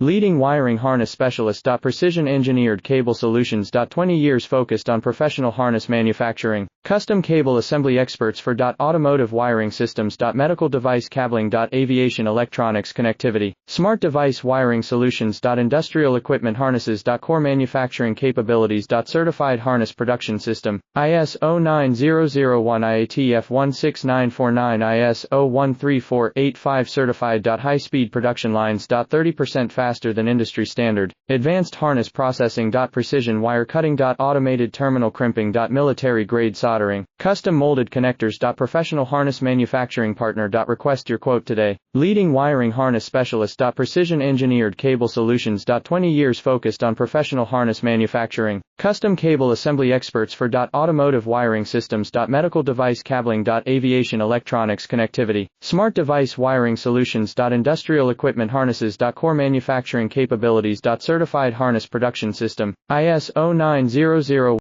Leading wiring harness specialist. Precision engineered cable solutions. 20 years focused on professional harness manufacturing. Custom cable assembly experts for automotive wiring systems. Medical device cabling. Aviation electronics connectivity. Smart device wiring solutions. Industrial equipment harnesses. Core manufacturing capabilities. Certified harness production system. ISO 9001 IATF 16949 ISO 13485 certified. High speed production lines. 30% faster than industry standard. Advanced harness processing. Precision wire cutting. Automated terminal crimping. Military grade soldering. Custom molded connectors. Professional harness manufacturing partner. Request your quote today. Leading wiring harness specialist. Precision engineered cable solutions. 20 years focused on professional harness manufacturing. Custom cable assembly experts for automotive wiring systems. Medical device cabling. Aviation electronics connectivity. Smart device wiring solutions. Industrial equipment harnesses. Core manufacturing capabilities. Certified harness production system. ISO 9001